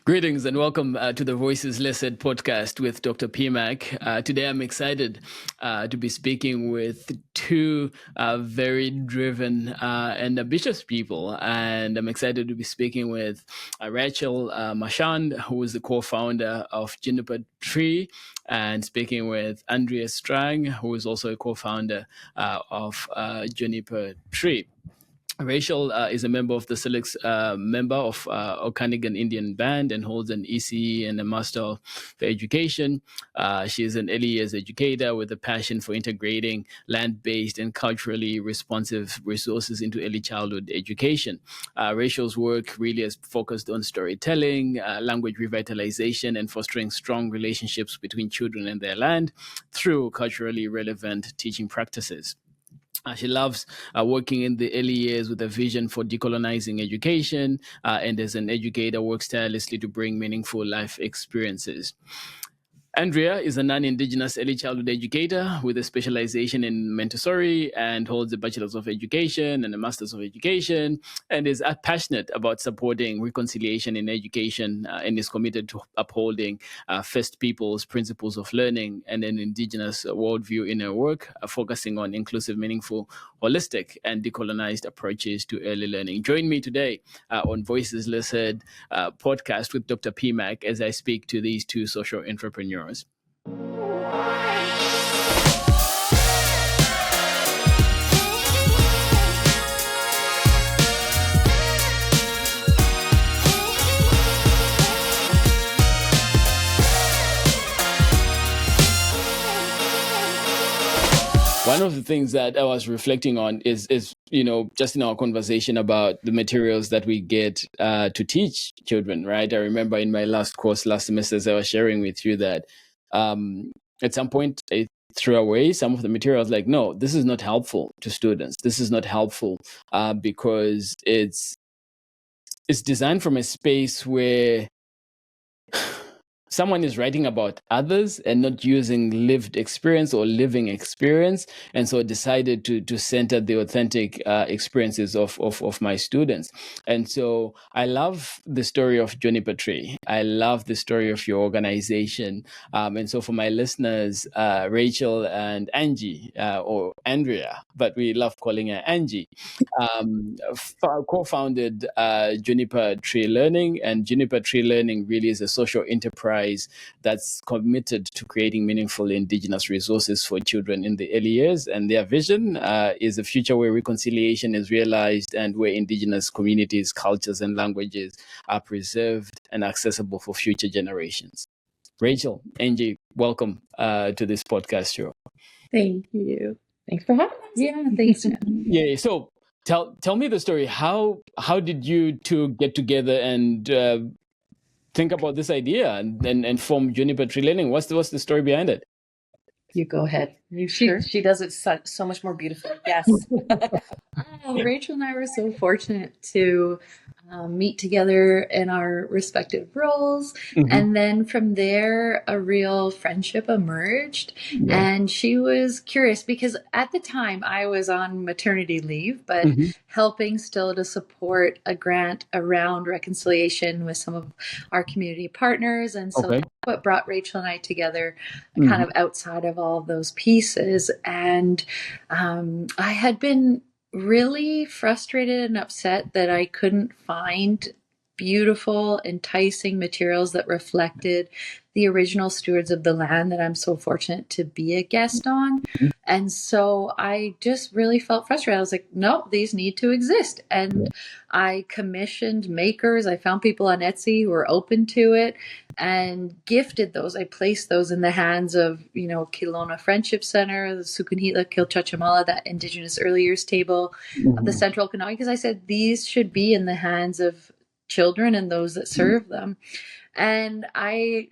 Greetings and welcome to the Voices Listed podcast with Dr.PMak. Today I'm excited to be speaking with two very driven and ambitious people. And I'm excited to be speaking with Rachel Marchand, who is the co-founder of Juniper Tree, and speaking with Andrea Strang, who is also a co-founder of Juniper Tree. Rachel is a member of the syilx member of Okanagan Indian Band and holds an ECE and a Master of Education. She is an early years educator with a passion for integrating land-based and culturally responsive resources into early childhood education. Rachel's work really is focused on storytelling, language revitalization, and fostering strong relationships between children and their land through culturally relevant teaching practices. She loves working in the early years with a vision for decolonizing education, and as an educator, works tirelessly to bring meaningful life experiences. Andrea is a non-Indigenous early childhood educator with a specialization in Montessori and holds a Bachelor's of Education and a Master's of Education, and is passionate about supporting reconciliation in education and is committed to upholding First Peoples principles of learning and an Indigenous worldview in her work, focusing on inclusive, meaningful, holistic, and decolonized approaches to early learning. Join me today on Voices Listed podcast with Dr.PMak as I speak to these two social entrepreneurs. One of the things that I was reflecting on is just in our conversation about the materials that we get to teach children, right? I remember in my last course last semester, as I was sharing with you that at some point I threw away some of the materials, like, no, this is not helpful to students. This is not helpful because it's designed from a space where someone is writing about others and not using lived experience or living experience, and so decided to center the authentic experiences of my students. And so I love the story of Juniper Tree. I love the story of your organization. And so for my listeners, Rachel and Angie, or Andrea, but we love calling her Angie, co-founded Juniper Tree Learning, and Juniper Tree Learning really is a social enterprise that's committed to creating meaningful Indigenous resources for children in the early years. And their vision is a future where reconciliation is realized and where Indigenous communities, cultures, and languages are preserved and accessible for future generations. Rachel, Angie, welcome to this podcast show. Thank you. Thanks for having us. Yeah, thanks. Yeah. So tell me the story. How did you two get together and think about this idea and form Juniper Tree Learning? What's the story behind it? You go ahead. She does it so much more beautifully. Yes. Rachel and I were so fortunate to meet together in our respective roles. Mm-hmm. And then from there, a real friendship emerged. Yeah. And she was curious because at the time I was on maternity leave, but mm-hmm. helping still to support a grant around reconciliation with some of our community partners. And so that's what brought Rachel and I together, mm-hmm. kind of outside of all of those pieces. And I had been really frustrated and upset that I couldn't find beautiful, enticing materials that reflected the original stewards of the land that I'm so fortunate to be a guest on. Mm-hmm. And so I just really felt frustrated. I was like, no, these need to exist. And I commissioned makers. I found people on Etsy who were open to it and gifted those. I placed those in the hands of, Kelowna Friendship Center, the Sukunhila Kilchachamala, that Indigenous early years table, mm-hmm. the Central Okanagan, because I said these should be in the hands of children and those that serve them. And I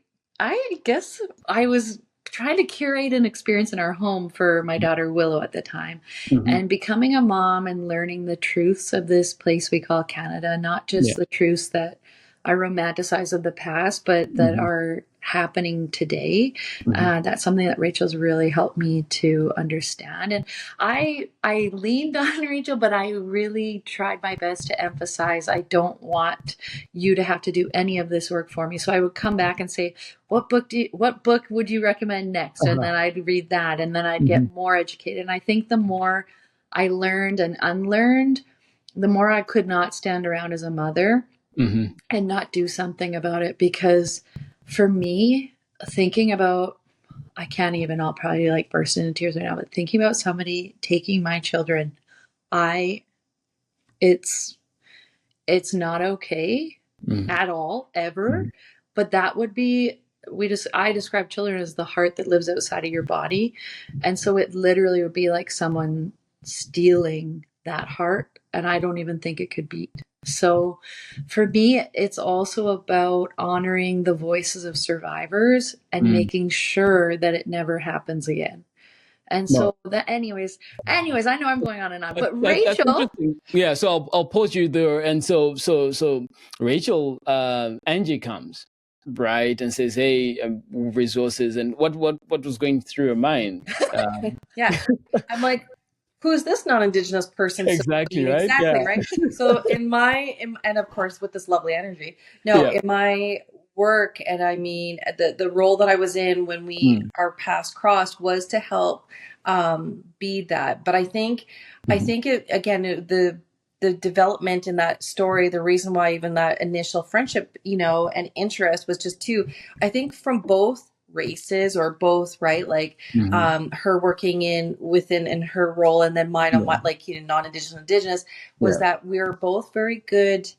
guess I was trying to curate an experience in our home for my daughter Willow at the time, mm-hmm. and becoming a mom and learning the truths of this place we call Canada, not just the truths that I romanticize of the past, but that are happening today. That's something that Rachel's really helped me to understand. And I leaned on Rachel, but I really tried my best to emphasize, I don't want you to have to do any of this work for me. So I would come back and say, what book would you recommend next? And then I'd read that, and then I'd get more educated. And I think the more I learned and unlearned, the more I could not stand around as a mother and not do something about it. Because for me, thinking about, I'll probably like burst into tears right now, but thinking about somebody taking my children, it's not okay at all, ever. But that would be, I describe children as the heart that lives outside of your body. And so it literally would be like someone stealing that heart, and I don't even think it could beat. So for me, it's also about honoring the voices of survivors and making sure that it never happens again. And so that, anyways, I know I'm going on and on, but Rachel, yeah. So I'll pause you there. And so Rachel, Angie comes, right, and says, "Hey, resources." And what was going through your mind? Yeah, I'm like, who's this non-Indigenous person? Exactly, right? Exactly, Yeah. right. So and of course with this lovely energy. In my work, and I mean the role that I was in when our paths crossed was to help be that. But I think it, again, the development in that story, the reason why even that initial friendship, and interest was just I think from both races, or both, right? Like her working within her role, and then mine on what, like, non-Indigenous, Indigenous, was that we were both very good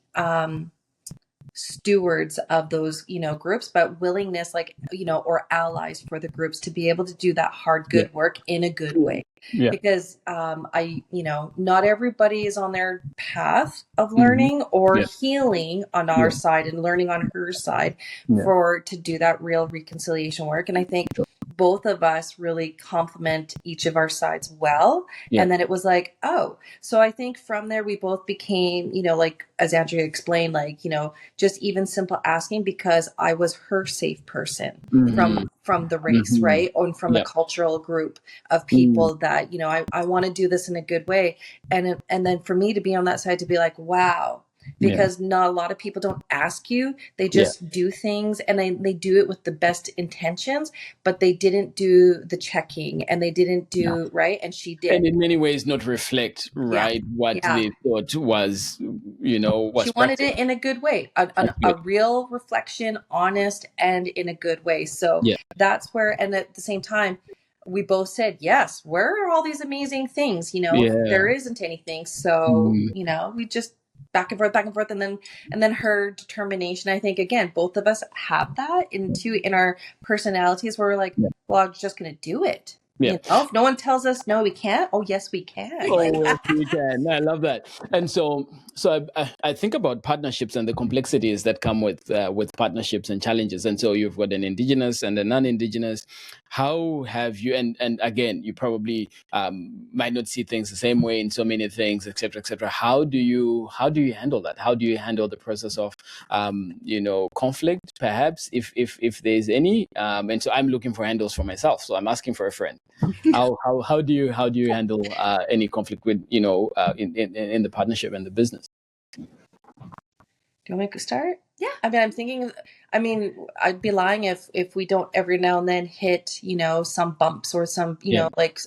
stewards of those, groups, but willingness, like, or allies for the groups to be able to do that hard, good work in a good way. Because not everybody is on their path of learning or healing on our side and learning on her side to do that real reconciliation work. And I think both of us really complement each of our sides well. And then it was like, so I think from there we both became, like, as Andrea explained, like, just even simple asking, because I was her safe person from the race, right? And from the cultural group of people that, I want to do this in a good way. And then for me to be on that side, to be like, wow, because not a lot of people don't ask you. They just do things, and they do it with the best intentions, but they didn't do the checking, and they didn't do right. And she did. And in many ways not reflect, right, what they thought was, was she wanted it in a good way, a real reflection, honest, and in a good way. So that's where, and at the same time, we both said, yes, where are all these amazing things? There isn't anything. So, we just back and forth. And then her determination, I think, again, both of us have that in our personalities, where we're like, well, I'm just going to do it. If no one tells us no, we can't. Oh, yes, we can. Yes, we can. I love that. And so I think about partnerships and the complexities that come with partnerships and challenges. And so you've got an Indigenous and a non-Indigenous. How have you? And again, you probably might not see things the same way in so many things, et cetera, et cetera. How do you handle that? How do you handle the process of conflict, perhaps, if there's any? And so I'm looking for handles for myself. So I'm asking for a friend. How do you handle any conflict with in the partnership and the business? Do you want me to start? Yeah. I mean, I'm thinking. I mean, I'd be lying if we don't every now and then hit some bumps or some like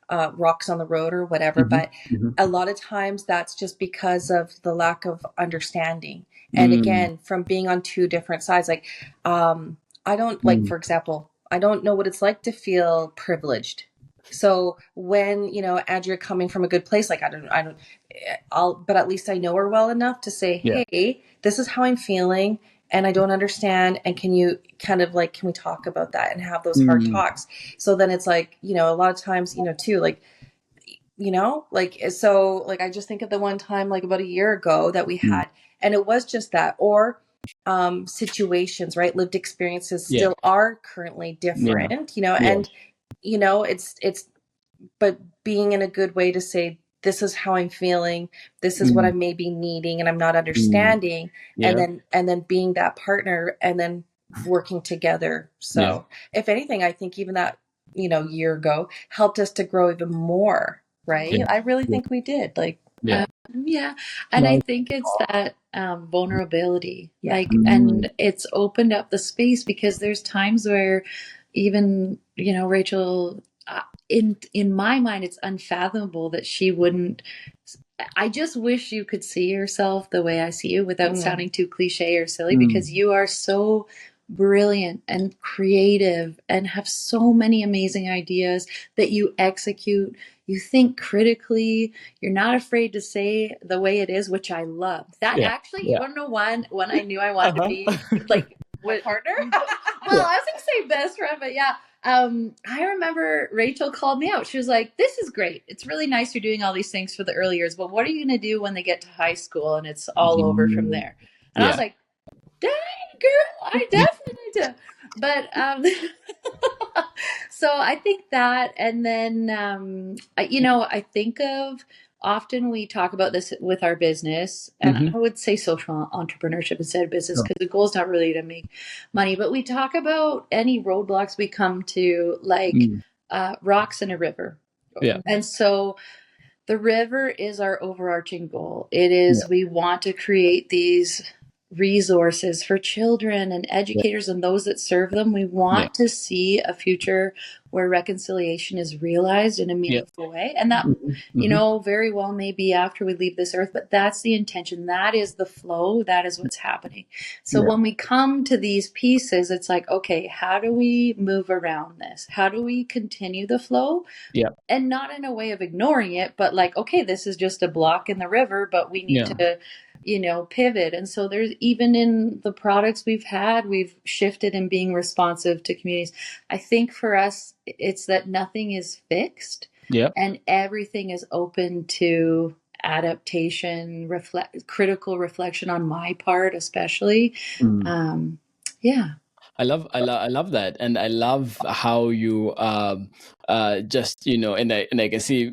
rocks on the road or whatever. But a lot of times that's just because of the lack of understanding. And again, from being on two different sides, like I don't like, for example, I don't know what it's like to feel privileged. So when, Andrea coming from a good place, like, but at least I know her well enough to say, hey, this is how I'm feeling, and I don't understand. And can you kind of like, can we talk about that and have those hard talks? So then it's like, a lot of times, too, like, like, so like, I just think of the one time, like about a year ago that we had, and it was just that, or situations, right? Lived experiences still are currently different, and, it's, but being in a good way to say, this is how I'm feeling, this is what I may be needing and I'm not understanding, and then being that partner and then working together. So if anything, I think even that, year ago helped us to grow even more, right? I really think we did. Like, and I think it's that vulnerability, like, and it's opened up the space, because there's times where even, Rachel, in my mind, it's unfathomable that she wouldn't. I just wish you could see yourself the way I see you without sounding too cliche or silly, because you are so brilliant and creative and have so many amazing ideas that you execute. You think critically. You're not afraid to say the way it is, which I love. That actually, you want to know when I knew I wanted to be like what partner? Well, I was going to say best friend, but yeah. I remember Rachel called me out. She was like, "This is great. It's really nice you're doing all these things for the early years, but what are you going to do when they get to high school and it's all over from there?" And I was like, "Dang, girl, I definitely do." But so I think that, and then I think of, often we talk about this with our business, and I would say social entrepreneurship instead of business, because the goal is not really to make money, but we talk about any roadblocks we come to, like rocks in a river. And so the river is our overarching goal. It is, we want to create these resources for children and educators and those that serve them. We want to see a future where reconciliation is realized in a meaningful way. And that, very well may be after we leave this earth, but that's the intention. That is the flow. That is what's happening. So when we come to these pieces, it's like, okay, how do we move around this? How do we continue the flow? And not in a way of ignoring it, but like, okay, this is just a block in the river, but we need to pivot. And so there's, even in the products we've had, we've shifted in being responsive to communities. I think for us, it's that nothing is fixed and everything is open to adaptation, critical reflection on my part, especially. I love that, and I love how you just and I can see,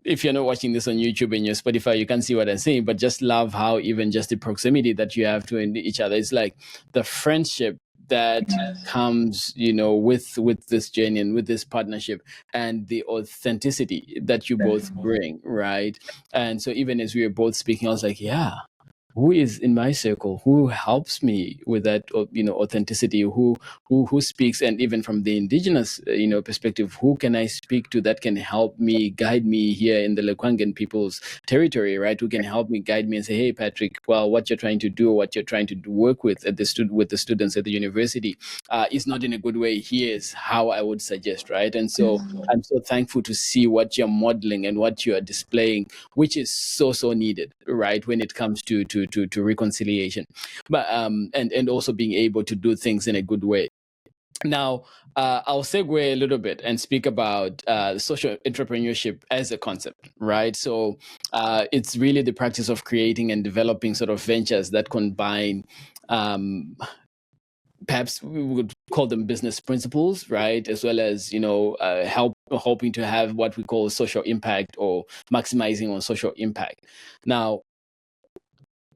if you're not watching this on YouTube and your Spotify, you can't see what I'm saying, but just love how even just the proximity that you have to each other, it's like the friendship that comes with this journey and with this partnership, and the authenticity that you both bring, right? And so even as we were both speaking, I was like, who is in my circle, who helps me with that authenticity, who speaks, and even from the Indigenous perspective, who can I speak to that can help me, guide me here in the Lekwungen people's territory, right? Who can help me, guide me and say, hey Patrick, well, what you're trying to do, what you're trying to work with with the students at the university is not in a good way. Here's how I would suggest, right? And so I'm so thankful to see what you're modeling and what you are displaying, which is so needed, right, when it comes to reconciliation, but and also being able to do things in a good way. Now, I'll segue a little bit and speak about social entrepreneurship as a concept, right? So it's really the practice of creating and developing sort of ventures that combine, perhaps we would call them business principles, right? As well as, hoping to have what we call social impact, or maximizing on social impact. Now,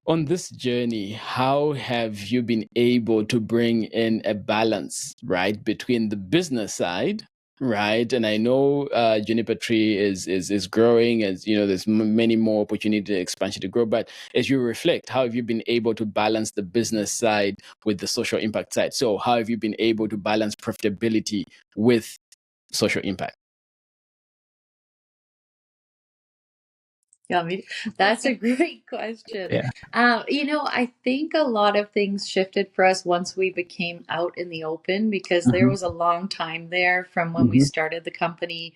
on this journey, how have you been able to bring in a balance, right, between the business side, right? And I know Juniper Tree is growing, as there's many more opportunity expansion to grow. But as you reflect, how have you been able to balance the business side with the social impact side? So how have you been able to balance profitability with social impact? That's a great question. I think a lot of things shifted for us once we became out in the open, because there was a long time there from when we started the company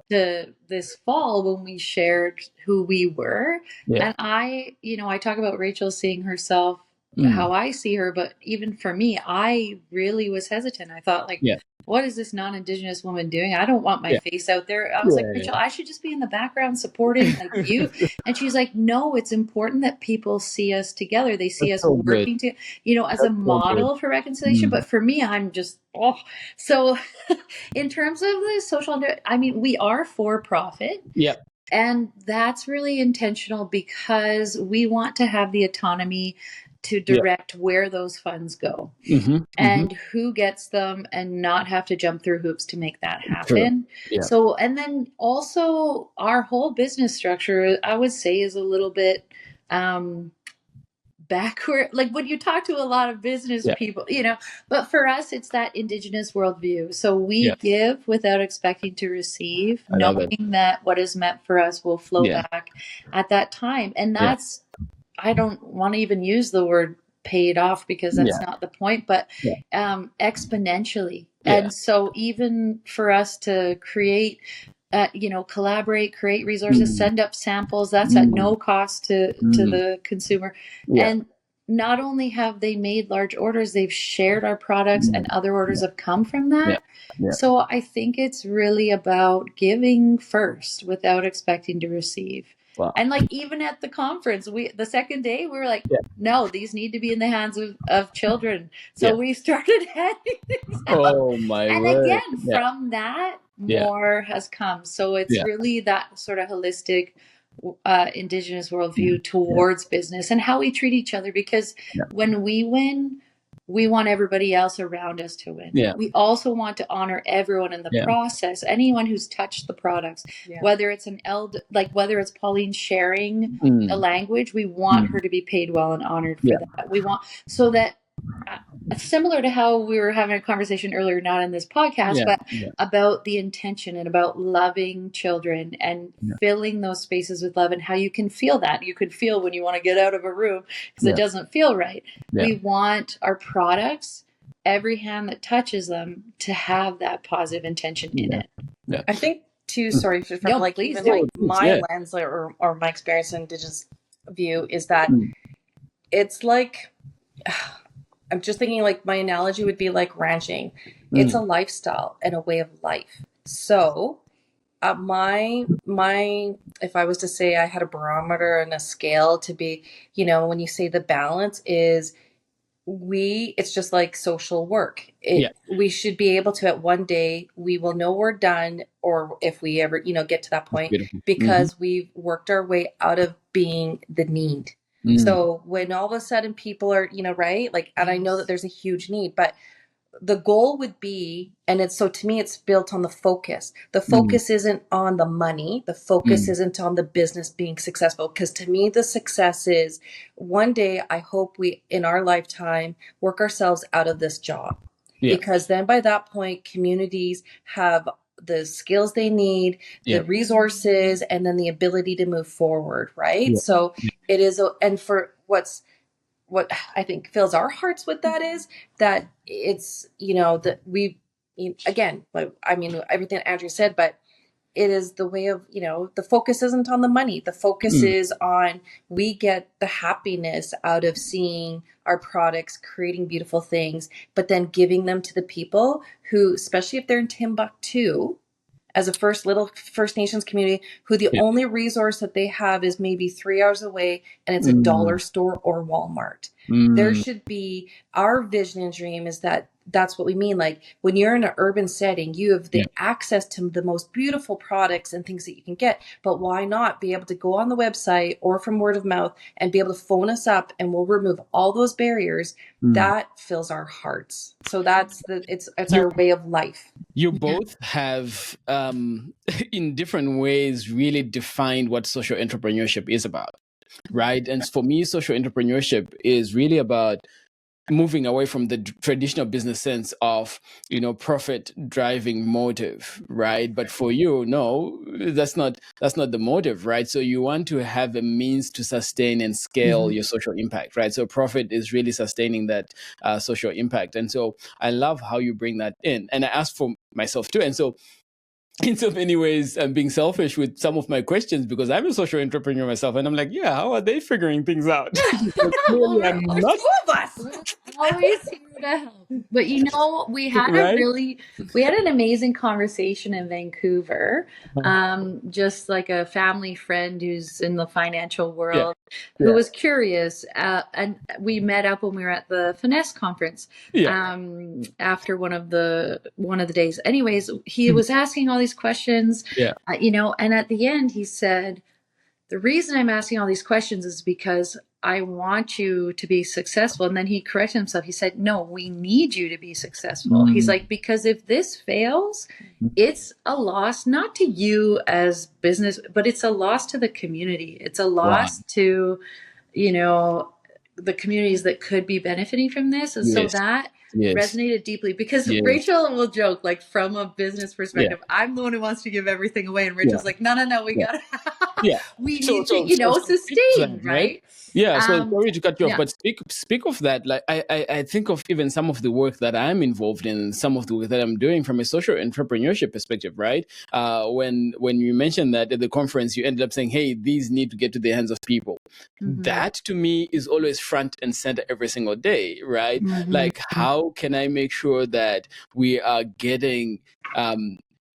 to this fall when we shared who we were. And I talk about Rachel seeing herself how I see her, but even for me, I really was hesitant. I thought, like, what is this non-Indigenous woman doing? I don't want my face out there. I was like, Rachel, I should just be in the background supporting, like you. And she's like, no, it's important that people see us together. They see us working as a model for reconciliation. But for me, I'm just, So in terms of the social, we are for profit. And that's really intentional because we want to have the autonomy to direct where those funds go and who gets them, and not have to jump through hoops to make that happen. So, and then also our whole business structure, I would say, is a little bit backward. Like when you talk to a lot of business people, you know, but for us, it's that Indigenous worldview. So we give without expecting to receive, knowing that what is meant for us will flow back at that time. And that's, I don't want to even use the word paid off because that's not the point, but exponentially. And so even for us to create, you know, collaborate, create resources, send up samples, that's at no cost to the consumer. And not only have they made large orders, they've shared our products and other orders have come from that. So I think it's really about giving first without expecting to receive. Wow. And like even at the conference, the second day we were like, no, these need to be in the hands of children. So we started handing things out. Oh my and word. Again, from that, more has come. So it's really that sort of holistic Indigenous worldview towards business and how we treat each other. Because when we win, we want everybody else around us to win. We also want to honor everyone in the process. Anyone who's touched the products, whether it's whether it's Pauline sharing a language, we want her to be paid well and honored for that. We want so that similar to how we were having a conversation earlier, not in this podcast, but about the intention and about loving children and filling those spaces with love, and how you can feel that. You could feel when you want to get out of a room because it doesn't feel right. We want our products, every hand that touches them, to have that positive intention in it. I think too, sorry, from even my lens or my experience in Indigenous view is that it's like, I'm just thinking like my analogy would be like ranching. It's a lifestyle and a way of life. So my if I was to say I had a barometer and a scale to be, you know, when you say the balance is it's just like social work. We should be able to, at one day, we will know we're done, or if we ever, you know, get to that point, because we've worked our way out of being the need. So when all of a sudden people are, you know, right? Like, and I know that there's a huge need, but the goal would be, and it's, so to me, it's built on the focus. The focus isn't on the money. The focus isn't on the business being successful. Because to me, the success is one day, I hope we, in our lifetime, work ourselves out of this job. Because then by that point, communities have the skills they need, the resources, and then the ability to move forward, right? So it is, and for what I think fills our hearts with that is that it's, you know, that we, again, I mean, everything Andrea said, but it is the way of, you know, the focus isn't on the money. The focus is on, we get the happiness out of seeing our products, creating beautiful things, but then giving them to the people who, especially if they're in Timbuktu, as a First Nations community, who the only resource that they have is maybe 3 hours away, and it's a dollar store or Walmart. There should be, our vision and dream is that that's what we mean. Like when you're in an urban setting, you have the access to the most beautiful products and things that you can get. But why not be able to go on the website or from word of mouth and be able to phone us up, and we'll remove all those barriers. That fills our hearts. So that's it's our way of life. You both have, in different ways, really defined what social entrepreneurship is about, right? And for me, social entrepreneurship is really about moving away from the traditional business sense of, you know, profit driving motive, right? But for you, no, that's not the motive, right? So you want to have a means to sustain and scale your social impact, right? So profit is really sustaining that social impact. And so I love how you bring that in. And I asked for myself too. And so in so many ways, I'm being selfish with some of my questions because I'm a social entrepreneur myself, and I'm like, yeah, how are they figuring things out? Well, two of us. Always to help. But we had Right? we had an amazing conversation in Vancouver. Just like a family friend who's in the financial world who was curious. And we met up when we were at the Finesse conference after one of the days. Anyways, he was asking all these questions, and at the end he said, the reason I'm asking all these questions is because I want you to be successful. And then he corrected himself. He said, no, we need you to be successful. He's like, because if this fails, it's a loss, not to you as business, but it's a loss to the community. It's a loss to, the communities that could be benefiting from this. And so that resonated deeply, because Rachel will joke, like, from a business perspective, I'm the one who wants to give everything away. And Rachel's like, no, we gotta, we need to, sustain, right? Yeah. So sorry to cut you off, but speak of that. Like, I think of even some of the work that I'm involved in, some of the work that I'm doing from a social entrepreneurship perspective, right? When you mentioned that at the conference, you ended up saying, hey, these need to get to the hands of people. That to me is always front and center every single day, right? Like, how can I make sure that we are getting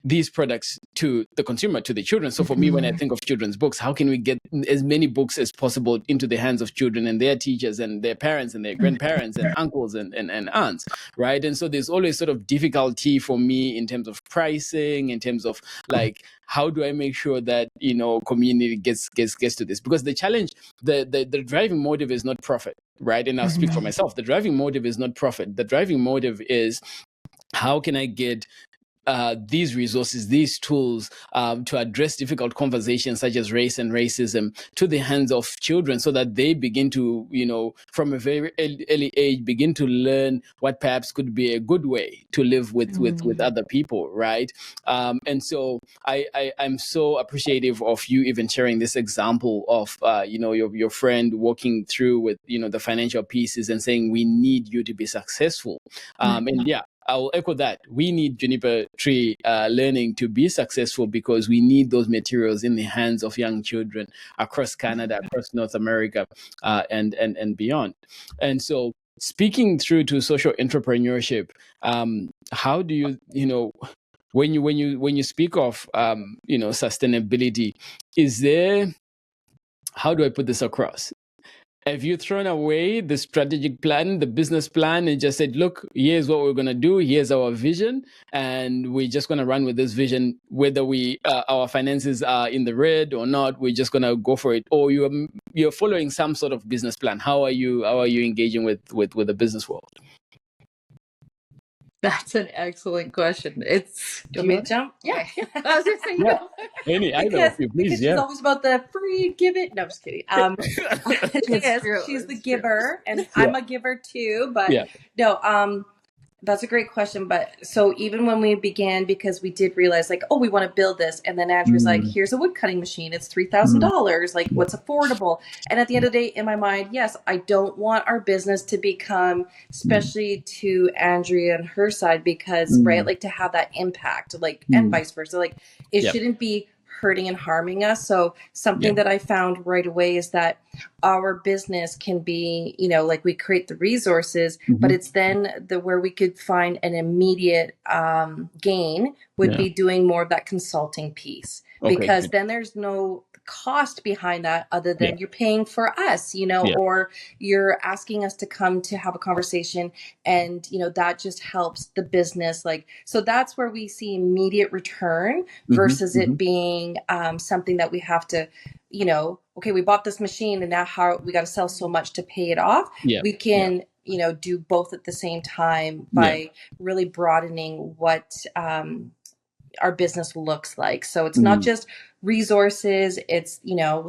these products to the consumer, to the children? So for me, when I think of children's books, how can we get as many books as possible into the hands of children and their teachers and their parents and their grandparents and uncles and aunts, right? And so there's always sort of difficulty for me in terms of pricing, in terms of like, how do I make sure that, community gets to this? Because the challenge, the driving motive is not profit, right? And I'll speak for myself. The driving motive is not profit. The driving motive is, how can I get these resources, these tools to address difficult conversations such as race and racism to the hands of children, so that they begin to, from a very early age, begin to learn what perhaps could be a good way to live with other people, right? And so I'm so appreciative of you even sharing this example of, your friend walking through with, the financial pieces and saying, we need you to be successful. And I will echo that. We need Juniper Tree Learning to be successful, because we need those materials in the hands of young children across Canada, across North America, and beyond. And so, speaking through to social entrepreneurship, how do you, when you speak of sustainability, is there, how do I put this across? Have you thrown away the strategic plan, the business plan, and just said, look, here's what we're going to do, here's our vision, and we're just going to run with this vision, whether our finances are in the red or not, we're just going to go for it? Or you're following some sort of business plan? How are you engaging with the business world? That's an excellent question. Do you jump? Yeah. I was just saying, because she's always about the free, give it. No, I'm just kidding. She's the giver, and I'm a giver too. But no, that's a great question. But so even when we began, because we did realize, like, we want to build this, and then Andrew's like, here's a wood cutting machine. It's $3,000. Like, what's affordable? And at the end of the day, in my mind, yes, I don't want our business to become, especially to Andrea and her side, because right, like, to have that impact, like, and vice versa. Like, it shouldn't be hurting and harming us. So something that I found right away is that our business can be, like, we create the resources, but it's then where we could find an immediate gain would be doing more of that consulting piece, because then there's no cost behind that other than you're paying for us, or you're asking us to come to have a conversation, and that just helps the business. Like, so that's where we see immediate return versus it being something that we have to, we bought this machine and now how we got to sell so much to pay it off. We can do both at the same time by really broadening what our business looks like. So it's not just resources. It's,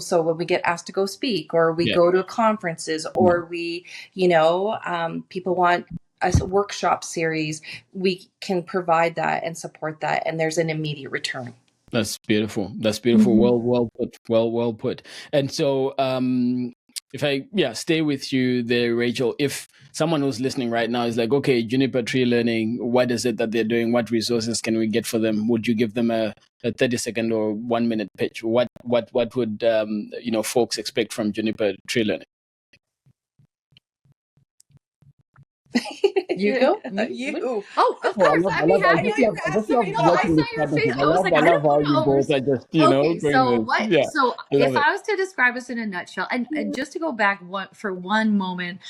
so when we get asked to go speak, or we go to conferences, or we, people want a workshop series, we can provide that and support that. And there's an immediate return. That's beautiful. That's beautiful. Well put. Well put. And so, if I stay with you there, Rachel, if someone who's listening right now is like, okay, Juniper Tree Learning, what is it that they're doing? What resources can we get for them? Would you give them a 30-second or 1-minute pitch? What would folks expect from Juniper Tree Learning? You go. You. Oh, of course. I'd be happy. I just love No, I watching saw this your face. partnership. I was like, I I love don't how want to you both are just, Okay, doing so this. what? Yeah, So I love if it. I was to describe us in a nutshell, and just to go back for one moment,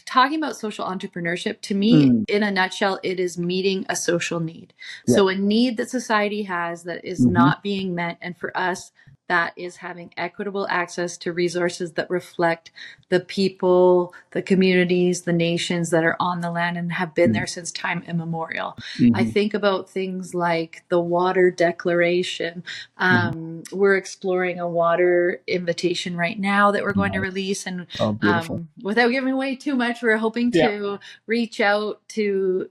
talking about social entrepreneurship, to me, in a nutshell, it is meeting a social need. So a need that society has that is not being met, and for us, that is having equitable access to resources that reflect the people, the communities, the nations that are on the land and have been there since time immemorial. I think about things like the Water Declaration. We're exploring a water invitation right now that we're going to release. And without giving away too much, we're hoping to reach out to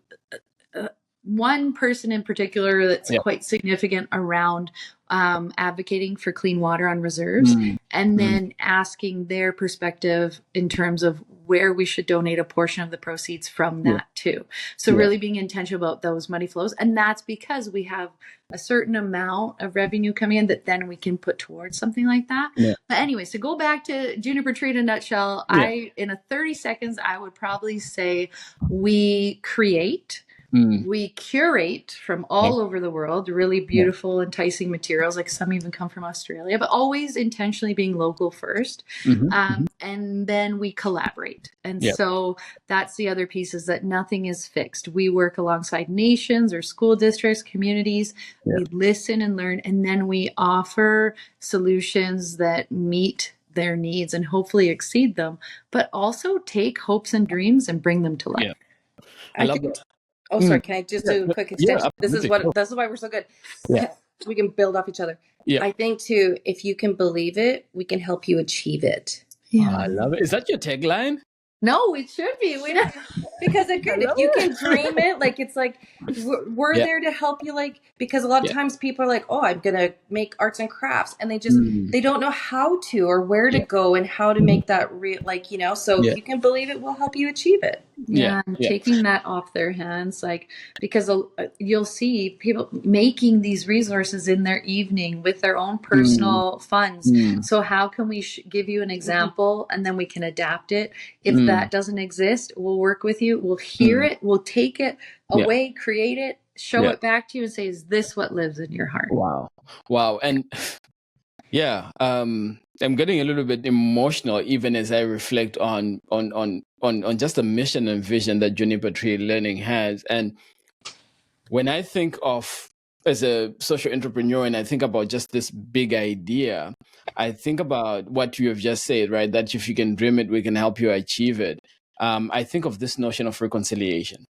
one person in particular that's quite significant around advocating for clean water on reserves, and then asking their perspective in terms of where we should donate a portion of the proceeds from that too. So really being intentional about those money flows. And that's because we have a certain amount of revenue coming in that then we can put towards something like that. But anyway, so go back to Juniper Tree in a nutshell. In a 30 seconds, I would probably say we create, we curate from all over the world, really beautiful, enticing materials, like some even come from Australia, but always intentionally being local first. And then we collaborate. And so that's the other piece, is that nothing is fixed. We work alongside nations or school districts, communities. We listen and learn, and then we offer solutions that meet their needs and hopefully exceed them, but also take hopes and dreams and bring them to life. I love that. Oh, sorry. Can I just do a quick extension? This is why we're so good. We can build off each other. I think too, if you can believe it, we can help you achieve it. I love it. Is that your tagline? No, it should be. We don't. Because it could, if you can dream it, like it's like we're there to help you, like, because a lot of times people are like, oh, I'm gonna make arts and crafts, and they just they don't know how to or where to go and how to make that real, like, you know. So if you can believe it, we'll help you achieve it. And taking that off their hands, like, because you'll see people making these resources in their evening with their own personal funds. So how can we give you an example, and then we can adapt it? If that doesn't exist, we'll work with you. We'll hear it. We'll take it away, create it, show it back to you, and say, "Is this what lives in your heart?" Wow, and I'm getting a little bit emotional even as I reflect on just the mission and vision that Juniper Tree Learning has. And when I think of, as a social entrepreneur, and I think about just this big idea, I think about what you have just said, right? That if you can dream it, we can help you achieve it. I think of this notion of reconciliation.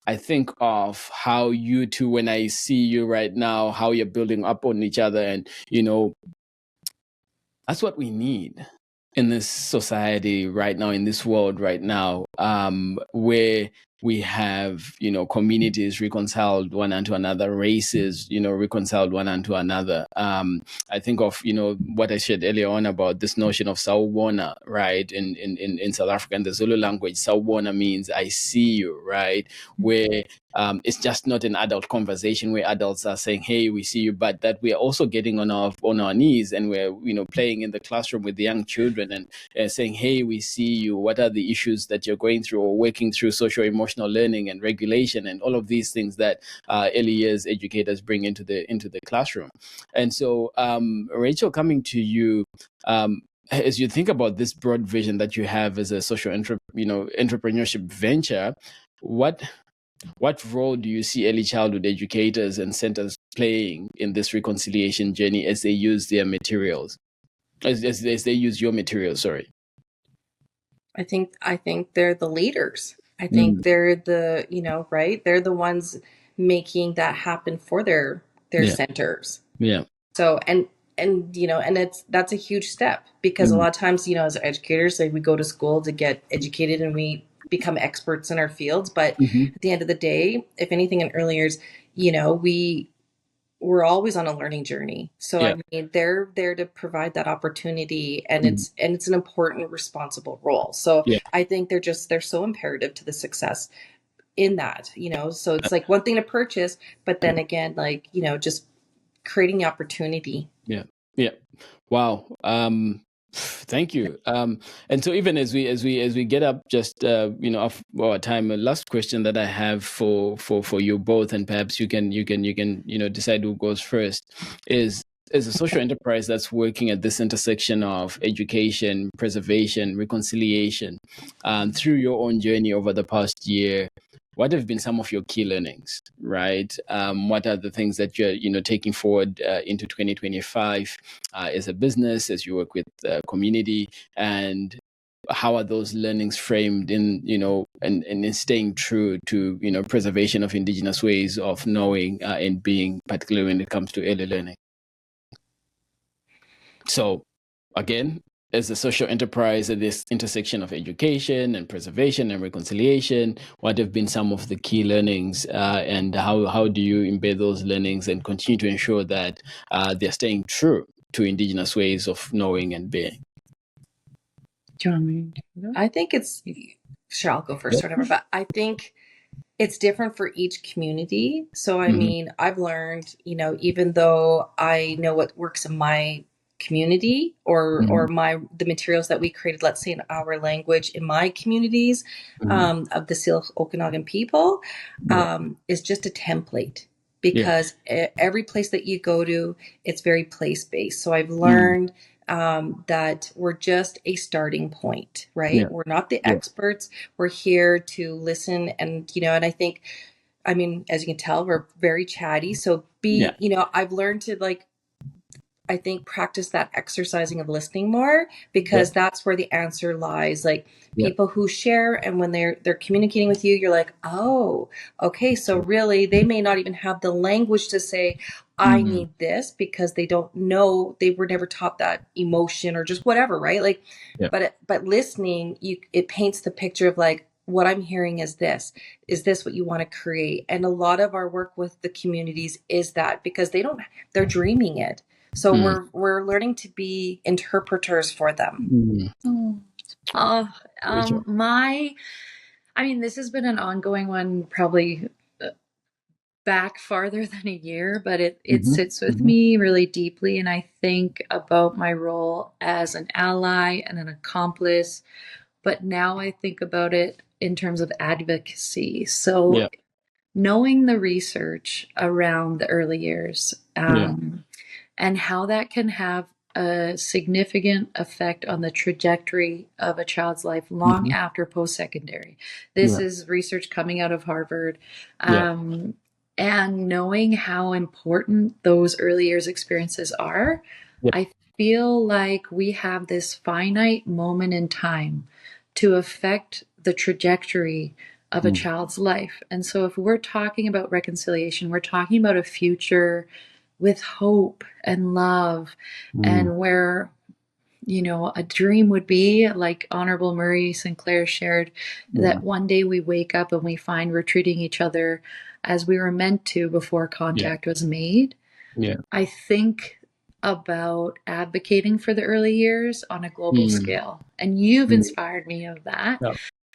I think of how you two, when I see you right now, how you're building up on each other, and, that's what we need in this society right now, in this world right now, where we have, communities reconciled one unto another, races, reconciled one unto another. I think of, what I shared earlier on about this notion of sawubona, right? In South Africa, in the Zulu language, sawubona means I see you, right? Where it's just not an adult conversation where adults are saying, hey, we see you, but that we are also getting on our knees, and we're, playing in the classroom with the young children and saying, hey, we see you. What are the issues that you're going through, or working through social emotional learning and regulation and all of these things that early years educators bring into the classroom. And so, Rachel, coming to you, as you think about this broad vision that you have as a social entrepreneurship venture, what role do you see early childhood educators and centers playing in this reconciliation journey as they use their materials, as they use your materials? Sorry. I think they're the leaders. I think they're the, right? They're the ones making that happen for their centers. So, and that's a huge step, because a lot of times, as educators, like, we go to school to get educated and we become experts in our fields. But at the end of the day, if anything, in early years, we're always on a learning journey. So I mean, they're there to provide that opportunity, and it's an important, responsible role. So I think they're so imperative to the success in that, so it's like one thing to purchase, but then again, like, just creating the opportunity. Wow. Thank you. And so even as we get up, just off our time, last question that I have for you both, and perhaps you can decide who goes first, is as a social enterprise that's working at this intersection of education, preservation, reconciliation, through your own journey over the past year, what have been some of your key learnings, right? What are the things that you're taking forward into 2025 as a business, as you work with community, and how are those learnings framed in, and in staying true to, preservation of Indigenous ways of knowing and being, particularly when it comes to early learning? So again, as a social enterprise at this intersection of education and preservation and reconciliation, what have been some of the key learnings, and how do you embed those learnings and continue to ensure that they're staying true to Indigenous ways of knowing and being? I think it's, sure, I'll go first, whatever, but I think it's different for each community. So, I mean, I've learned, even though I know what works in my community or the materials that we created, let's say in our language in my communities, of the syilx Okanagan people, is just a template, because every place that you go to, it's very place-based. So I've learned that we're just a starting point, right? We're not the experts. We're here to listen. And, and I think, I mean, as you can tell, we're very chatty. So I've learned to I think practice that exercising of listening more, because that's where the answer lies. Like people who share, and when they're communicating with you, you're like, oh, okay. So really, they may not even have the language to say, I need this, because they don't know, they were never taught that emotion or just whatever, right? But listening, it paints the picture of what I'm hearing is this what you want to create? And a lot of our work with the communities is that, because they're dreaming it. So we're learning to be interpreters for them. This has been an ongoing one, probably back farther than a year, but it sits with me really deeply. And I think about my role as an ally and an accomplice, but now I think about it in terms of advocacy. So knowing the research around the early years, and how that can have a significant effect on the trajectory of a child's life long after post-secondary. This is research coming out of Harvard. And knowing how important those early years experiences are, I feel like we have this finite moment in time to affect the trajectory of a child's life. And so if we're talking about reconciliation, we're talking about a future with hope and love, and where, a dream would be, like Honorable Murray Sinclair shared, that one day we wake up and we find we're treating each other as we were meant to before contact was made. I think about advocating for the early years on a global scale. And you've inspired me of that.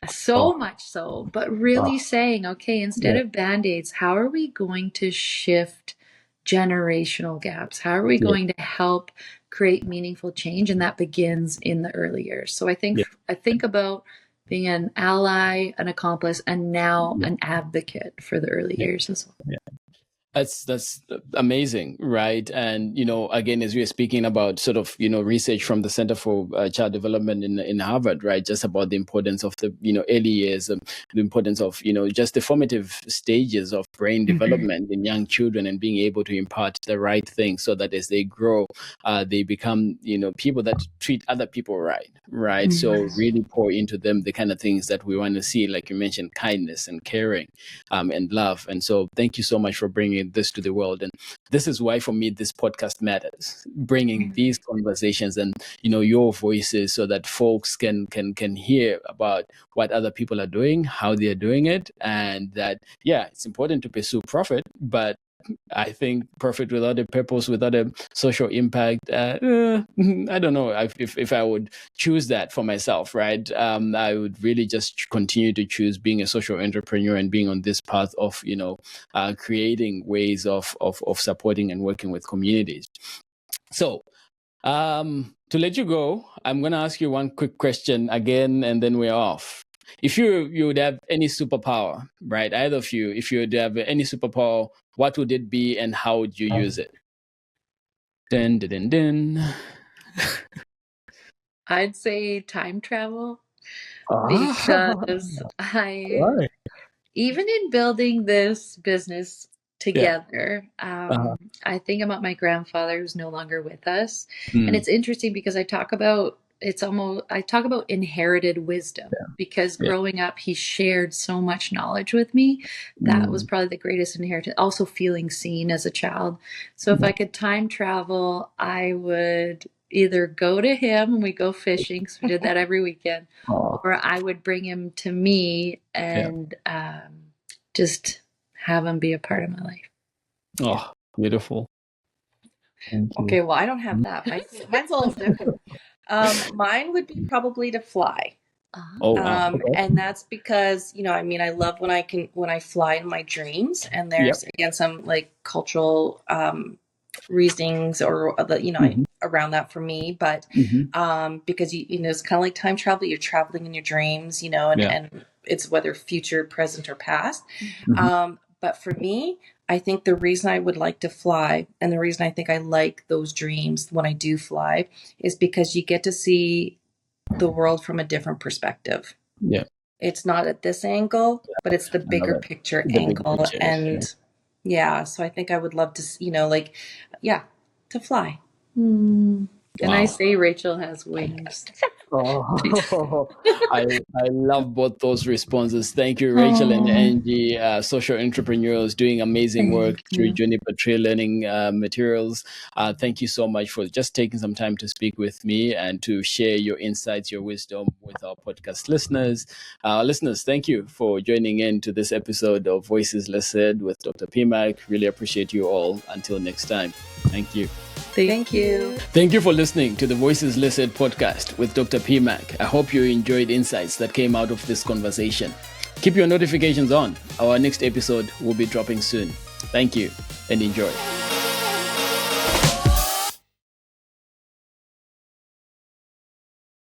So much so, but really saying, okay, instead of Band-Aids, how are we going to shift generational gaps? How are we going to help create meaningful change? And that begins in the early years. So I think about being an ally, an accomplice, and now an advocate for the early years as well. That's amazing, right? And again, as we are speaking about sort of research from the Center for Child Development in Harvard, right? Just about the importance of the early years, the importance of just the formative stages of brain development in young children, and being able to impart the right things so that as they grow, they become people that treat other people right? So really pour into them the kind of things that we want to see, like you mentioned, kindness and caring, and love. And so thank you so much for bringing this to the world. And this is why for me this podcast matters, bringing these conversations and your voices, so that folks can hear about what other people are doing, how they are doing it, and that it's important to pursue profit, but I think profit without a purpose, without a social impact, I don't know if I would choose that for myself, right? I would really just continue to choose being a social entrepreneur and being on this path of, creating ways of supporting and working with communities. So, to let you go, I'm going to ask you one quick question again, and then we're off. If you would have any superpower, right? Either of you, if you would have any superpower, what would it be and how would you use it? Dun, dun, dun, dun. I'd say time travel, because Why? even in building this business together, I think about my grandfather who's no longer with us. And it's interesting because I talk about inherited wisdom, because growing up, he shared so much knowledge with me. That was probably the greatest inheritance. Also feeling seen as a child. So if I could time travel, I would either go to him and we go fishing, because we did that every weekend, or I would bring him to me and just have him be a part of my life. Oh, beautiful. Okay, well, I don't have that. Mine's a little different. Mine would be probably to fly. And that's because, I love when I fly in my dreams, and there's again some like cultural reasonings or around that for me, but because it's kind of like time travel. You're traveling in your dreams, and it's whether future, present, or past. But for me, I think the reason I would like to fly, and the reason I think I like those dreams when I do fly, is because you get to see the world from a different perspective. Yeah. It's not at this angle, but it's the bigger picture angle. Big picture, so I think I would love to, to fly. And I say Rachel has wings. I love both those responses. Thank you, Rachel and Angie, social entrepreneurs doing amazing work through Juniper Tree Learning materials. Thank you so much for just taking some time to speak with me and to share your insights, your wisdom with our podcast listeners. Listeners, thank you for joining in to this episode of Voices Less Said with Dr. PMak. Really appreciate you all. Until next time, thank you. Thank you. Thank you for listening to the Voices Less Said podcast with Dr. PMak. I hope you enjoyed insights that came out of this conversation. Keep your notifications on. Our next episode will be dropping soon. Thank you and enjoy.